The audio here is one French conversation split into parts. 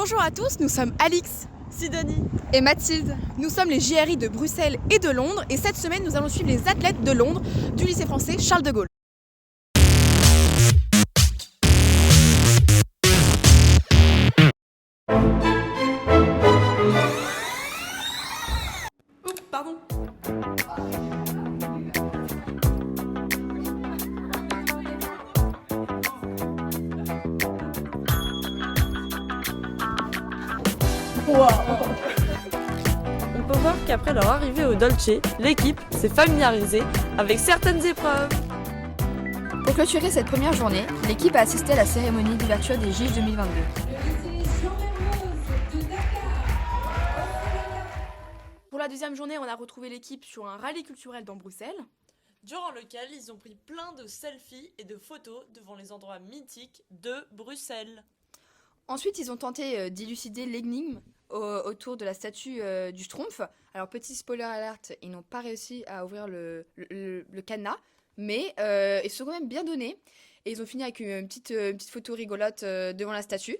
Bonjour à tous, nous sommes Alix, Sidonie et Mathilde. Nous sommes les JRI de Bruxelles et de Londres et cette semaine nous allons suivre les athlètes de Londres du lycée français Charles de Gaulle. Oups, pardon. On peut voir qu'après leur arrivée au Dolce, l'équipe s'est familiarisée avec certaines épreuves. Pour clôturer cette première journée, l'équipe a assisté à la cérémonie d'ouverture des JIJ 2022. Pour la deuxième journée, on a retrouvé l'équipe sur un rallye culturel dans Bruxelles. Durant lequel ils ont pris plein de selfies et de photos devant les endroits mythiques de Bruxelles. Ensuite, ils ont tenté d'élucider l'énigme autour de la statue du Schtroumpf. Alors, petit spoiler alert, ils n'ont pas réussi à ouvrir le cadenas, mais ils se sont quand même bien donnés. Et ils ont fini avec une petite photo rigolote devant la statue.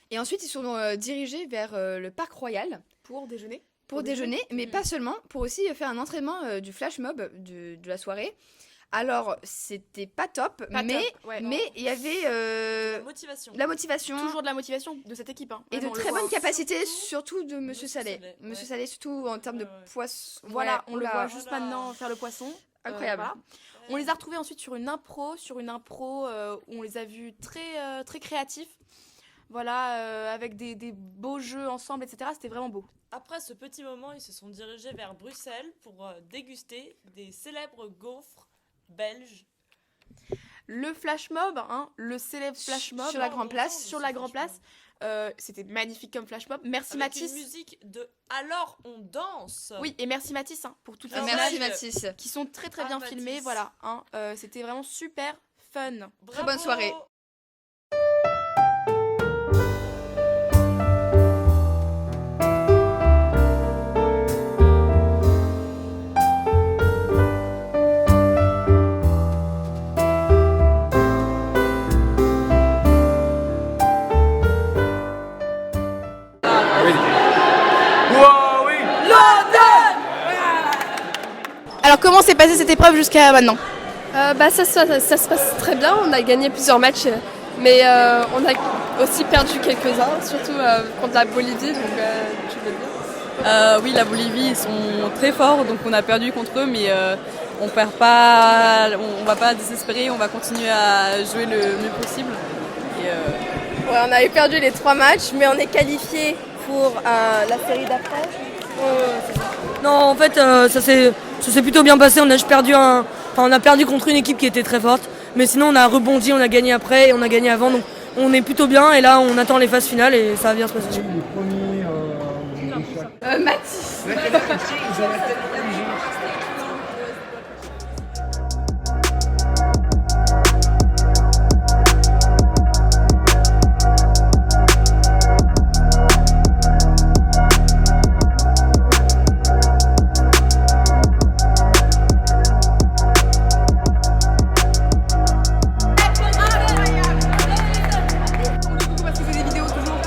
Et ensuite, ils se sont dirigés vers le Parc Royal Pour déjeuner. pour déjeuner, mais pas seulement, pour aussi faire un entraînement du flash mob de la soirée. Alors, c'était pas top, mais il y avait La motivation. la motivation Toujours de la motivation de cette équipe. Hein. et de Vraiment, on le très voit. bonnes capacités, surtout de Monsieur Monsieur Salé. Salé, Monsieur ouais. Salé, surtout en termes de Ouais. poisson. Voilà, Ouais, on le oula, voit juste Voilà. maintenant faire le poisson. Incroyable. Voilà. On les a retrouvés ensuite sur une impro où on les a vus très créatifs. Voilà, avec des beaux jeux ensemble, etc. C'était vraiment beau. Après ce petit moment, ils se sont dirigés vers Bruxelles pour déguster des célèbres gaufres belges. Le flash mob, hein, le célèbre flash mob Sur la Grande Place. sur la Grande Place. C'était magnifique comme flash mob. Merci Avec Mathis. une musique de Alors on danse. Oui, et merci Mathis hein, pour toutes les Ah, Merci images Mathis. qui sont très Ah, bien Mathis. filmées. Voilà, hein, c'était vraiment super fun. Bravo. bonne soirée. Alors comment s'est passée cette épreuve jusqu'à maintenant? Ça se passe très bien, on a gagné plusieurs matchs, mais on a aussi perdu quelques-uns, surtout contre la Bolivie, donc tu veux dire. Oui, la Bolivie, ils sont très forts, donc on a perdu contre eux, mais on perd pas, on va pas désespérer, on va continuer à jouer le mieux possible. Et, Ouais, on avait perdu les 3 matchs, mais on est qualifié pour la série d'après. Non, en fait, ça s'est plutôt bien passé. On a perdu contre une équipe qui était très forte, mais sinon on a rebondi, on a gagné après et on a gagné avant, donc on est plutôt bien. Et là, on attend les phases finales et ça va bien se passer. Mathis. Parce que c'est des vidéos toujours.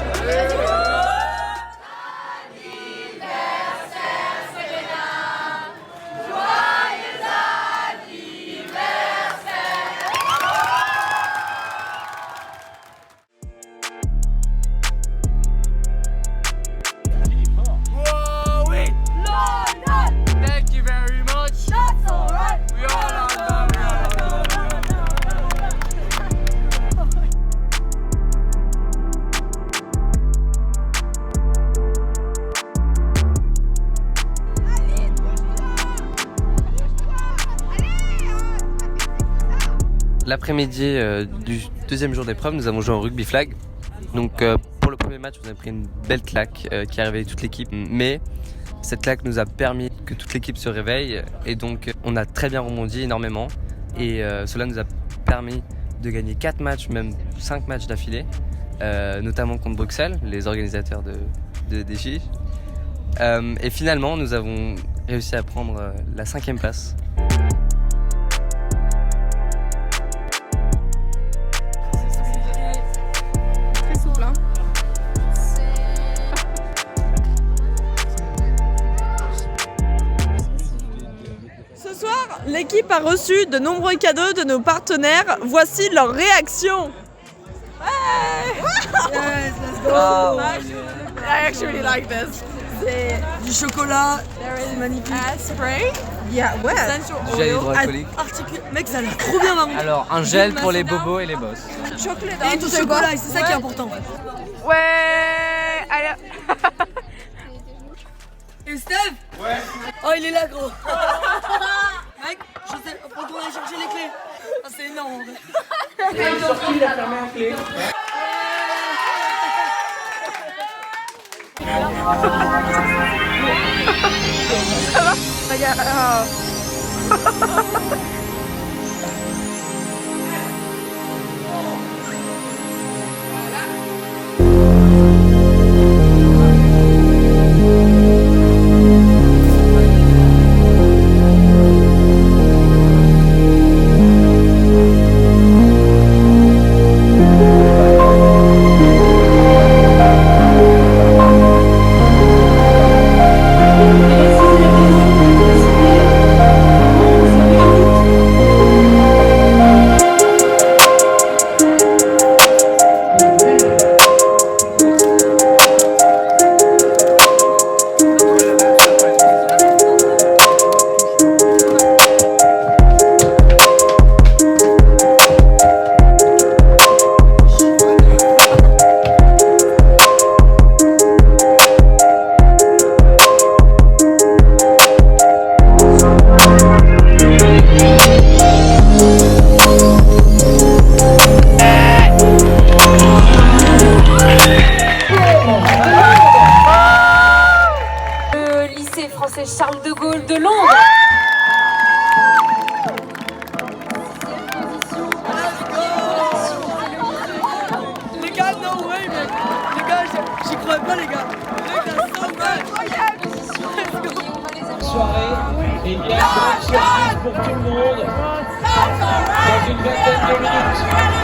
L'après-midi du deuxième jour d'épreuve, nous avons joué en rugby flag. Donc pour le premier match, on a pris une belle claque qui a réveillé toute l'équipe. Mais cette claque nous a permis que toute l'équipe se réveille et donc on a très bien rebondi énormément. Et cela nous a permis de gagner 4 matchs, même 5 matchs d'affilée, notamment contre Bruxelles, les organisateurs des JIJ. Et finalement, nous avons réussi à prendre la 5e place. Très souple, hein. L'équipe a reçu de nombreux cadeaux de nos partenaires. Voici leur réaction. Yes, let's go. I actually really like this. C'est du chocolat, c'est magnifique. Spray. Yeah, ouais. Essential Du gel oil. hydroalcoolique. Mec, ça a l'air trop bien, Marou. Alors, un gel pour les bobos et les boss. Et tout chocolat, c'est ça qui est important. Ouais. Allez. Et Steph? Ouais. Oh, il est là, gros. Mec, je sais, faut qu'on aille chercher les clés. Ah, c'est énorme. En vrai. Il est sorti, il a fermé la clé. Français Charles de Gaulle de Londres. Les gars, no way, mec. Les gars, j'y crois pas, les gars. Les gars, so good. Soirée et bien bonne surprise pour tout le monde dans une vingtaine de minutes.